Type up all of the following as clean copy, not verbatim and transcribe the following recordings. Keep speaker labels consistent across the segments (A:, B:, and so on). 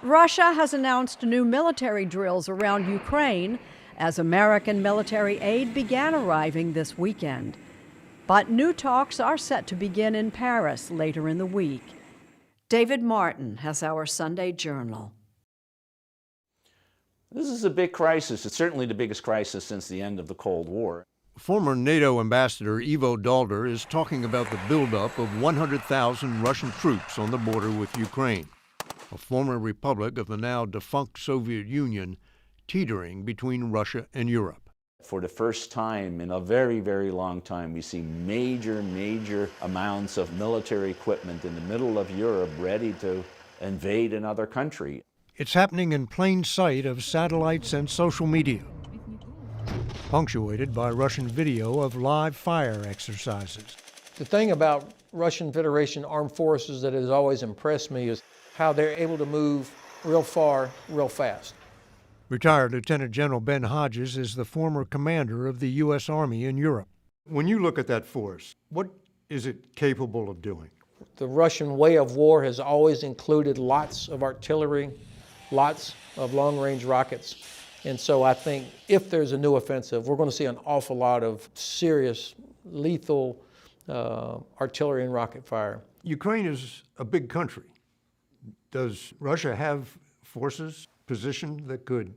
A: Russia has announced new military drills around Ukraine as American military aid began arriving this weekend. But new talks are set to begin in Paris later in the week. David Martin has our Sunday Journal.
B: This is a big crisis. It's certainly the biggest crisis since the end of the Cold War.
C: Former NATO Ambassador Ivo Daalder is talking about the buildup of 100,000 Russian troops on the border with Ukraine, a former republic of the now defunct Soviet Union, teetering between Russia and Europe.
B: For the first time in a very, very long time, we see major amounts of military equipment in the middle of Europe ready to invade another country.
C: It's happening in plain sight of satellites and social media, punctuated by Russian video of live fire exercises.
D: The thing about Russian Federation armed forces that has always impressed me is how they're able to move real far, real fast.
C: Retired Lieutenant General Ben Hodges is the former commander of the U.S. Army in Europe. When you look at that force, what is it capable of doing?
D: The Russian way of war has always included lots of artillery, lots of long-range rockets. And so I think if there's a new offensive, we're going to see an awful lot of serious, lethal artillery and rocket fire.
C: Ukraine is a big country. Does Russia have forces positioned that could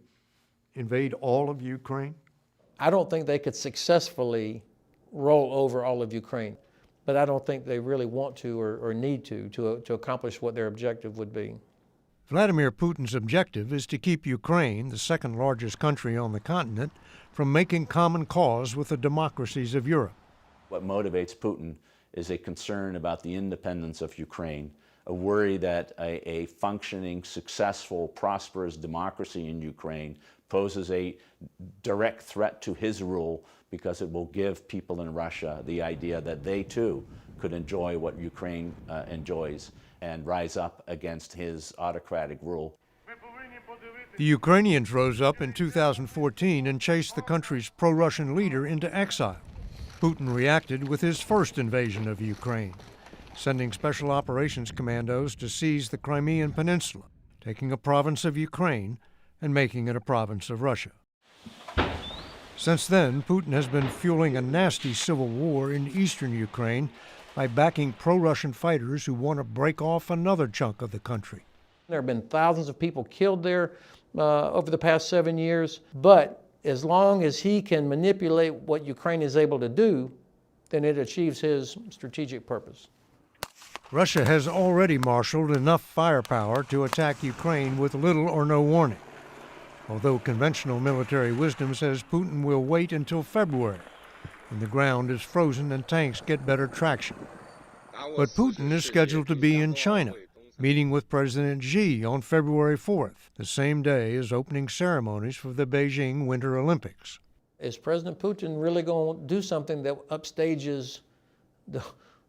C: invade all of Ukraine?
D: I don't think they could successfully roll over all of Ukraine, but I don't think they really want to or need to accomplish what their objective would be.
C: Vladimir Putin's objective is to keep Ukraine, the second largest country on the continent, from making common cause with the democracies of Europe.
B: What motivates Putin is a concern about the independence of Ukraine, a worry that a functioning, successful, prosperous democracy in Ukraine poses a direct threat to his rule because it will give people in Russia the idea that they too could enjoy what Ukraine enjoys and rise up against his autocratic rule.
C: The Ukrainians rose up in 2014 and chased the country's pro-Russian leader into exile. Putin reacted with his first invasion of Ukraine, sending special operations commandos to seize the Crimean Peninsula, taking a province of Ukraine and making it a province of Russia. Since then, Putin has been fueling a nasty civil war in eastern Ukraine by backing pro-Russian fighters who want to break off another chunk of the country.
D: There have been thousands of people killed there over the past 7 years, but as long as he can manipulate what Ukraine is able to do, then it achieves his strategic purpose.
C: Russia has already marshaled enough firepower to attack Ukraine with little or no warning, although conventional military wisdom says Putin will wait until February, when the ground is frozen and tanks get better traction. But Putin is scheduled to be in China, meeting with President Xi on February 4th, the same day as opening ceremonies for the Beijing Winter Olympics.
D: Is President Putin really going to do something that upstages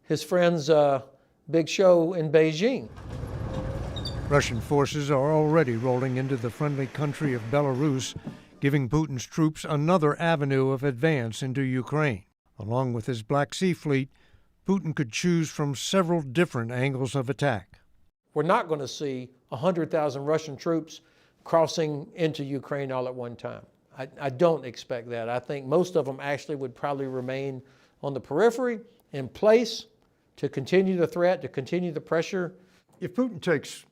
D: his friend's big show in Beijing?
C: Russian forces are already rolling into the friendly country of Belarus, giving Putin's troops another avenue of advance into Ukraine. Along with his Black Sea Fleet, Putin could choose from several different angles of attack.
D: We're not going to see 100,000 Russian troops crossing into Ukraine all at one time. I don't expect that. I think most of them actually would probably remain on the periphery, in place, to continue the threat, to continue the pressure.
C: If Putin takes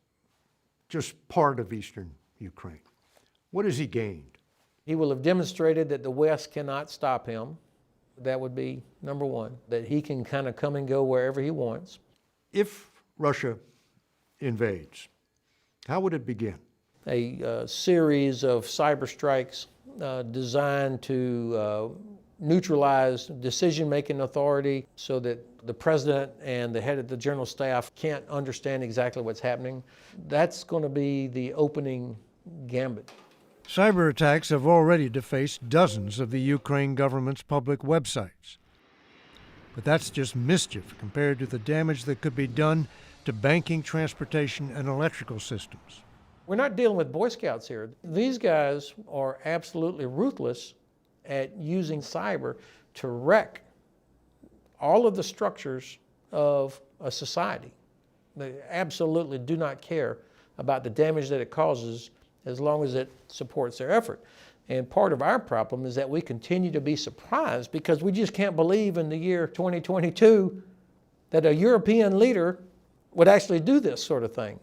C: just part of eastern Ukraine, what has he gained?
D: He will have demonstrated that the West cannot stop him. That would be number one, that he can kind of come and go wherever he wants.
C: If Russia invades, how would it begin?
D: A series of cyberstrikes designed to neutralize decision-making authority so that the president and the head of the general staff can't understand exactly what's happening. That's going to be the opening gambit.
C: Cyberattacks have already defaced dozens of the Ukraine government's public websites. But that's just mischief compared to the damage that could be done to banking, transportation, and electrical systems.
D: We're not dealing with Boy Scouts here. These guys are absolutely ruthless at using cyber to wreck all of the structures of a society. They absolutely do not care about the damage that it causes as long as it supports their effort. And part of our problem is that we continue to be surprised because we just can't believe in the year 2022 that a European leader would actually do this sort of thing.